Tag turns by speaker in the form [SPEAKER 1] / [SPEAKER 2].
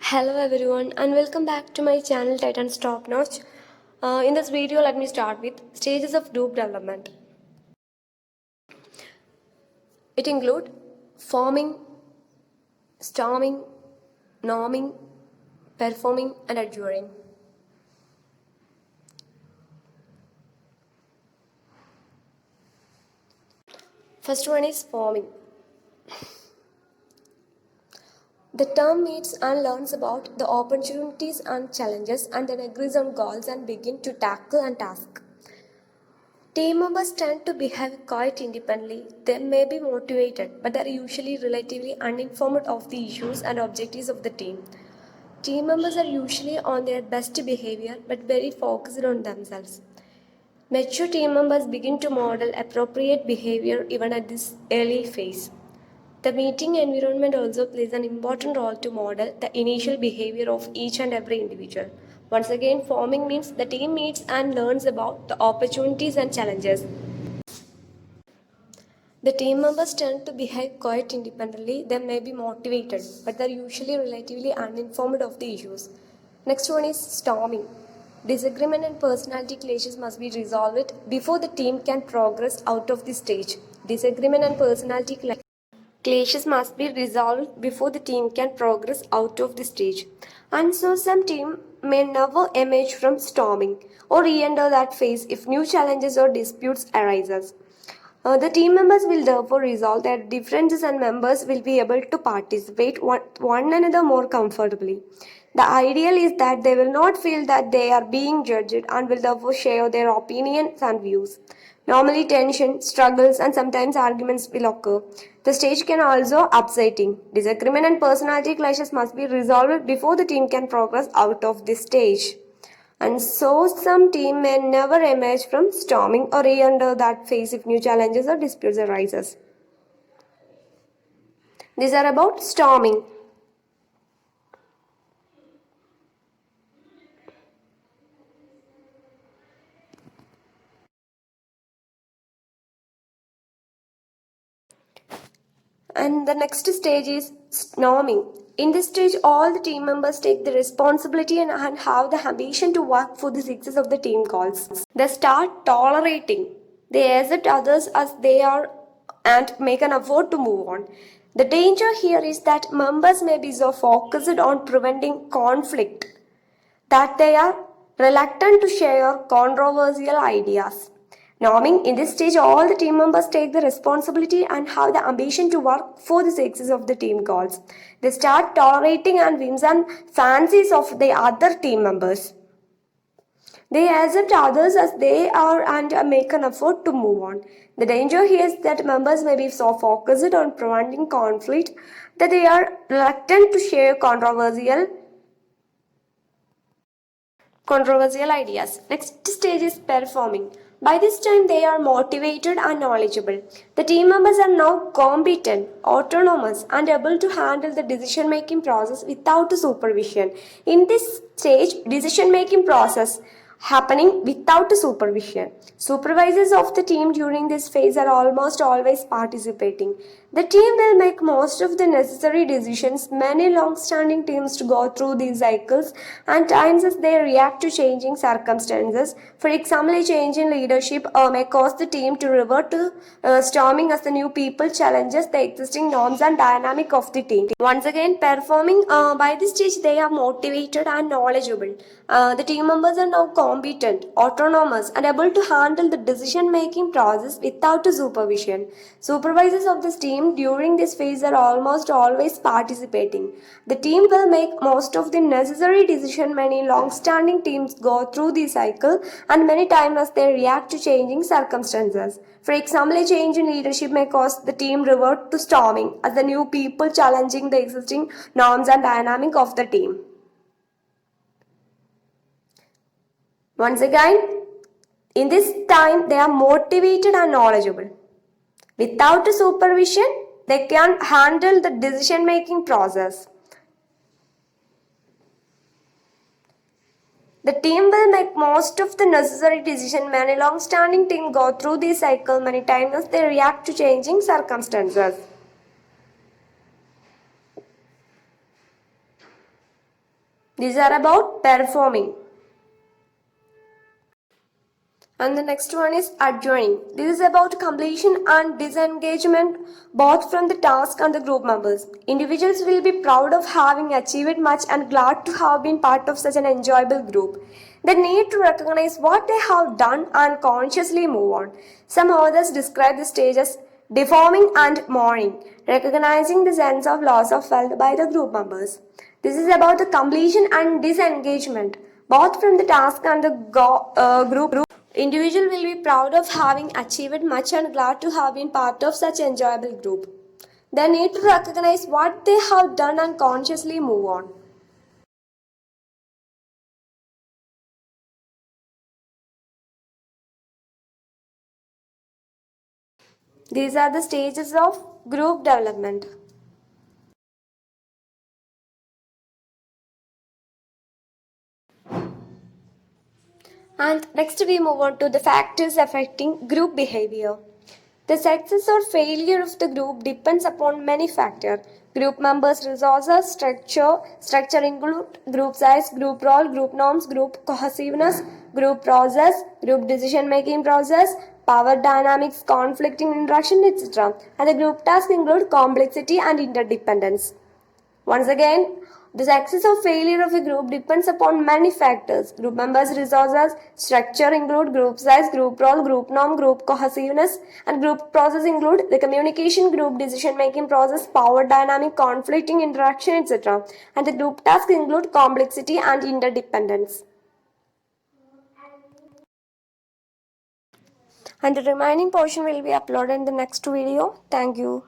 [SPEAKER 1] Hello everyone and welcome back to my channel Titans Top Notch. In this video, let me start with stages of group development. It include forming, storming, norming, performing and adjuring. First one is forming. The term meets and learns about the opportunities and challenges and then agrees on goals and begin to tackle and task. Team members tend to behave quite independently. They may be motivated, but they are usually relatively uninformed of the issues and objectives of the team. Team members are usually on their best behavior but very focused on themselves. Mature team members begin to model appropriate behavior even at this early phase. The meeting environment also plays an important role to model the initial behavior of each and every individual. Once again, forming means the team meets and learns about the opportunities and challenges. The team members tend to behave quite independently. They may be motivated, but they're usually relatively uninformed of the issues. Next one is storming. Disagreement and personality clashes must be resolved before the team can progress out of this stage. Disagreement and personality clashes must be resolved before the team can progress out of the stage. And so some team may never emerge from storming or re-enter that phase if new challenges or disputes arises. The team members will therefore resolve their differences and members will be able to participate one another more comfortably. The ideal is that they will not feel that they are being judged and will therefore share their opinions and views. Normally tension, struggles and sometimes arguments will occur. The stage can also upsetting. Disagreement and personality clashes must be resolved before the team can progress out of this stage. And so some team may never emerge from storming or re-enter that phase if new challenges or disputes arises. These are about storming. And the next stage is norming. In this stage, all the team members take the responsibility and have the ambition to work for the success of the team goals. They start tolerating. They accept others as they are and make an effort to move on. The danger here is that members may be so focused on preventing conflict that they are reluctant to share controversial ideas. Norming, in this stage, all the team members take the responsibility and have the ambition to work for the success of the team goals. They start tolerating and whims and fancies of the other team members. They accept others as they are and make an effort to move on. The danger here is that members may be so focused on preventing conflict that they are reluctant to share controversial ideas. Next stage is performing. By this time, they are motivated and knowledgeable. The team members are now competent, autonomous, and able to handle the decision-making process without supervision. In this stage, decision-making process happening without supervision. Supervisors of the team during this phase are almost always participating. The team will make most of the necessary decisions. Many long-standing teams to go through these cycles and times as they react to changing circumstances. For example, a change in leadership may cause the team to revert to storming as the new people challenges the existing norms and dynamic of the team. Once again, performing by this stage they are motivated and knowledgeable. The team members are now competent, autonomous, and able to handle the decision-making process without supervision. Supervisors of this team during this phase are almost always participating. The team will make most of the necessary decision. Many long-standing teams go through the cycle and many times as they react to changing circumstances. For example, a change in leadership may cause the team revert to storming as the new people challenging the existing norms and dynamic of the team. Once again, in this time they are motivated and knowledgeable. Without supervision, they can handle the decision-making process. The team will make most of the necessary decision. Many long-standing teams go through this cycle many times as they react to changing circumstances. These are about performing. And the next one is adjourning. This is about completion and disengagement both from the task and the group members. Individuals will be proud of having achieved much and glad to have been part of such an enjoyable group. They need to recognize what they have done and consciously move on. Some authors describe the stage as deforming and mourning, recognizing the sense of loss of felt by the group members. This is about the completion and disengagement both from the task and the group. Individual will be proud of having achieved much and glad to have been part of such enjoyable group. They need to recognize what they have done and consciously move on. These are the stages of group development. And next we move on to the factors affecting group behavior. The success or failure of the group depends upon many factors. Group members' resources, structure include group size, group role, group norms, group cohesiveness, group process, group decision-making process, power dynamics, conflicting interaction, etc. And the group tasks include complexity and interdependence. Once again, the success or failure of a group depends upon many factors. Group members' resources, structure include group size, group role, group norm, group cohesiveness, and group process include the communication, group decision-making process, power dynamic, conflicting interaction, etc. And the group tasks include complexity and interdependence. And the remaining portion will be uploaded in the next video. Thank you.